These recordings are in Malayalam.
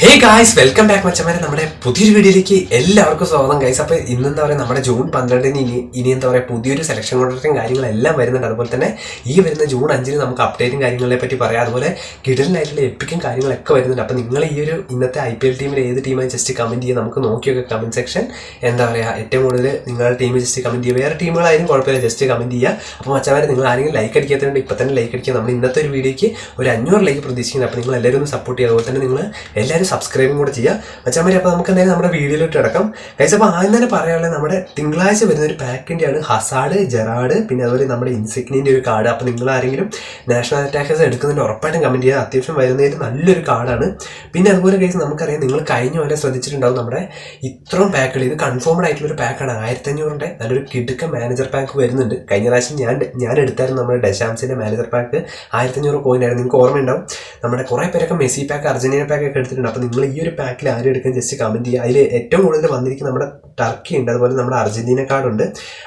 ഹേ ഗായ്സ്, വെൽക്കം ബാക്ക് മച്ചമാരെ. നമ്മുടെ പുതിയൊരു വീഡിയോയിലേക്ക് എല്ലാവർക്കും സ്വാഗതം ഗൈസ്. അപ്പോൾ ഇന്നെന്താ പറയുക, നമ്മുടെ ജൂൺ 12 ഇനി എന്താ പറയുക, പുതിയൊരു സെലക്ഷൻ കോൺട്രാക്റ്റും കാര്യങ്ങളെല്ലാം വരുന്നുണ്ട്. അതുപോലെ തന്നെ ഈ വരുന്ന ജൂൺ 5 നമുക്ക് അപ്ഡേറ്റും കാര്യങ്ങളെ പറ്റി പറയാം. അതുപോലെ കിടലിനായിട്ടുള്ള എപ്പിക്കും കാര്യങ്ങളൊക്കെ വരുന്നുണ്ട്. അപ്പോൾ നിങ്ങൾ ഈ ഒരു ഇന്നത്തെ IPL ടീമിൽ ഏത് ടീമായി ജസ്റ്റ് കമൻറ്റ് ചെയ്യുക, നമുക്ക് നോക്കിയൊക്കെ കമൻറ്റ് സെക്ഷൻ എന്താ പറയുക, ഏറ്റവും കൂടുതൽ നിങ്ങളുടെ ടീം ജസ്റ്റ് കമൻറ്റ് ചെയ്യുക. വേറെ ടീമുകളായാലും കുഴപ്പമില്ല, ജസ്റ്റ് കമൻറ്റ് ചെയ്യുക. അപ്പോൾ മച്ചമാരെ, നിങ്ങൾ ആരെങ്കിലും ലൈക്ക് അടിക്കാത്തതുകൊണ്ട് ഇപ്പോൾ തന്നെ ലൈക്ക് അടിക്കുക. നമ്മൾ ഇന്നത്തെ ഒരു വീഡിയോയ്ക്ക് ഒരു 500 ലൈക്ക് പ്രതീക്ഷിക്കുന്നത്. അപ്പോൾ നിങ്ങൾ എല്ലാവരും ഒന്ന് സപ്പോർട്ട് ചെയ്യുക. അതുപോലെ തന്നെ നിങ്ങൾ എല്ലാവരും സബ്സ്ക്രൈബും കൂടെ ചെയ്യുക മച്ചാമാരി. അപ്പോൾ നമുക്ക് എന്തായാലും നമ്മുടെ വീഡിയോയിലോട്ട് കിടക്കാം ഗൈസ്. അപ്പോൾ ആദ്യം തന്നെ പറയാനുള്ളത്, നമ്മുടെ തിങ്കളാഴ്ച വരുന്ന ഒരു പാക്കിൻ്റെയാണ് ഹസാഡ്, ജെറാഡ്, പിന്നെ അതുപോലെ നമ്മുടെ ഇൻസിഗ്നിൻ്റെ ഒരു കാർഡ്. അപ്പോൾ നിങ്ങൾ ആരെങ്കിലും നാഷണൽ അറ്റാക്കേഴ്സ് എടുക്കുന്നതിന് ഉറപ്പായിട്ടും കമൻറ്റ് ചെയ്യുക. അത്യാവശ്യം വരുന്നതിൽ നല്ലൊരു കാർഡാണ്. പിന്നെ അതുപോലെ ഗൈസ്, നമുക്കറിയാം, നിങ്ങൾ കഴിഞ്ഞ പോലെ ശ്രദ്ധിച്ചിട്ടുണ്ടാവും, നമ്മുടെ ഇത്രയും പാക്കുകൾ, ഇത് കൺഫേംഡ് ആയിട്ടുള്ളൊരു പാക്കാണ്. 1500 നല്ലൊരു കിടുക്ക മാനേജർ പാക്ക് വരുന്നുണ്ട്. കഴിഞ്ഞ പ്രാവശ്യം ഞാൻ എടുത്തായിരുന്നു നമ്മുടെ ഡെഷാംസിൻ്റെ മാനേജർ പാക്ക്. 1500 കോയിനായിരുന്നു. നിങ്ങൾക്ക് ഓർമ്മയുണ്ടാവും, നമ്മുടെ കുറേ പേരൊക്കെ മെസ്സി പാക്ക്, അർജന്റീന പാക്ക് ഒക്കെ എടുത്തിട്ടുണ്ട്. അപ്പോൾ നിങ്ങൾ ഈ ഒരു പാക്കിൽ ആരും എടുക്കാൻ ജസ്റ്റ് കമൻറ്റ് ചെയ്യുക. അതിൽ ഏറ്റവും കൂടുതൽ വന്നിരിക്കുന്ന നമ്മുടെ ടർക്കി ഉണ്ട്, അതുപോലെ നമ്മുടെ അർജന്റീന കാർഡുണ്ട്,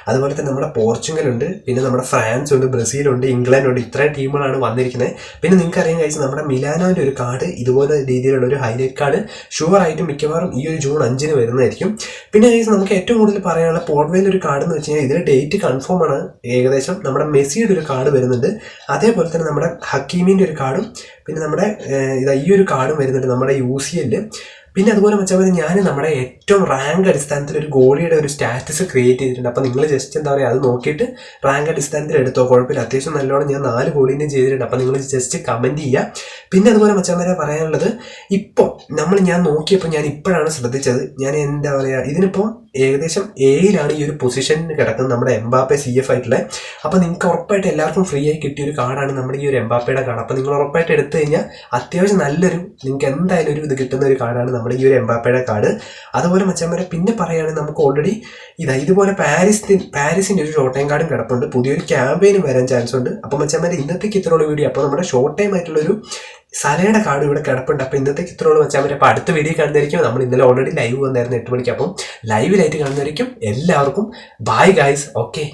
അതുപോലെ തന്നെ നമ്മുടെ പോർച്ചുഗൽ ഉണ്ട്, പിന്നെ നമ്മുടെ ഫ്രാൻസ് ഉണ്ട്, ബ്രസീലുണ്ട്, ഇംഗ്ലണ്ട് ഉണ്ട്. ഇത്രയും ടീമുകളാണ് വന്നിരിക്കുന്നത്. പിന്നെ നിങ്ങൾക്ക് അറിയാൻ കഴിച്ച് നമ്മുടെ മിലാനോൻ്റെ ഒരു കാർഡ്, ഇതുപോലെ രീതിയിലുള്ള ഒരു ഹൈലൈറ്റ് കാർഡ് ഷുവർ ആയിട്ടും മിക്കവാറും ഈ ഒരു ജൂൺ 5 വരുന്നതായിരിക്കും. പിന്നെ കഴിച്ച് നമുക്ക് ഏറ്റവും കൂടുതൽ പറയാനുള്ള പോർട്ട്വേയിൽ ഒരു കാർഡ് എന്ന് വെച്ച് കഴിഞ്ഞാൽ, ഇതിൽ ഡേറ്റ് കൺഫേം ആണ്. ഏകദേശം നമ്മുടെ മെസ്സിയുടെ ഒരു കാർഡ് വരുന്നുണ്ട്, അതേപോലെ തന്നെ നമ്മുടെ ഹക്കീമിൻ്റെ ഒരു കാർഡും, പിന്നെ നമ്മുടെ ഈ ഒരു കാർഡും വരുന്നുണ്ട്, നമ്മുടെ UCL. പിന്നെ അതുപോലെ വെച്ചാൽ ഞാൻ നമ്മുടെ ഏറ്റവും റാങ്ക് അടിസ്ഥാനത്തിൽ ഒരു ഗോളിയുടെ ഒരു സ്റ്റാറ്റസ് ക്രിയേറ്റ് ചെയ്തിട്ടുണ്ട്. അപ്പോൾ നിങ്ങൾ ജസ്റ്റ് എന്താ പറയുക, അത് നോക്കിയിട്ട് റാങ്ക് അടിസ്ഥാനത്തിൽ എടുത്തോ, കുഴപ്പമില്ല. അത്യാവശ്യം നല്ലോണം ഞാൻ 4 ഗോളിൻ്റെയും ചെയ്തിട്ടുണ്ട്. അപ്പോൾ നിങ്ങൾ ജസ്റ്റ് കമൻറ്റ് ചെയ്യുക. പിന്നെ അതുപോലെ മച്ചാൻ പറയാനുള്ളത്, ഇപ്പോൾ ഞാൻ നോക്കിയപ്പോൾ ഞാൻ ഇപ്പോഴാണ് ശ്രദ്ധിച്ചത്, ഞാൻ എന്താ പറയുക, ഇതിനിപ്പോൾ ഏകദേശം 7ലാണ് ഈ ഒരു പൊസിഷനിൽ കിടക്കുന്നത് നമ്മുടെ എംബാപ്പെ CF ആയിട്ടുള്ള. അപ്പോൾ നിങ്ങൾക്ക് ഉറപ്പായിട്ട് എല്ലാവർക്കും ഫ്രീ ആയി കിട്ടിയൊരു കാർഡാണ് നമ്മുടെ ഈ ഒരു എംബാപ്പയുടെ കാർഡ്. അപ്പോൾ നിങ്ങൾ ഉറപ്പായിട്ട് എടുത്തു കഴിഞ്ഞാൽ അത്യാവശ്യം നല്ലൊരു, നിങ്ങൾക്ക് എന്തായാലും ഒരു ഇത് കിട്ടുന്ന ഒരു കാർഡാണ് നമ്മുടെ ഈ ഒരു എംബാപ്പയുടെ കാർഡ്. അതുപോലെ മച്ചാന്മാരെ, പിന്നെ പറയുകയാണെങ്കിൽ നമുക്ക് ഓൾറെഡി ഇതുപോലെ പാരീസിൻ്റെ ഒരു ഷോർട്ട് ടൈം കാർഡും കിടപ്പുണ്ട്. പുതിയൊരു ക്യാമ്പയിനും വരാൻ ചാൻസ് ഉണ്ട്. അപ്പോൾ മച്ചാന്മാരെ, ഇന്നത്തേക്ക് ഇത്രയുള്ള വീഡിയോ. അപ്പോൾ നമ്മുടെ ഷോർട്ട് ടൈം ആയിട്ടുള്ളൊരു സലയുടെ കാർഡ് ഇവിടെ കിടപ്പുണ്ട്. അപ്പോൾ ഇന്നത്തേക്ക് ഇത്രയുള്ള വെച്ചാൽ പറ്റും. അപ്പോൾ അടുത്ത വീഡിയോ കാണുന്നതായിരിക്കും. നമ്മൾ ഇന്നലെ ഓൾറെഡി ലൈവ് വന്നായിരുന്നു 8 മണിക്ക്. അപ്പം ലൈവിലായിട്ട് കാണുന്നതായിരിക്കും. എല്ലാവർക്കും ബൈ ഗൈസ്. ഓക്കെ.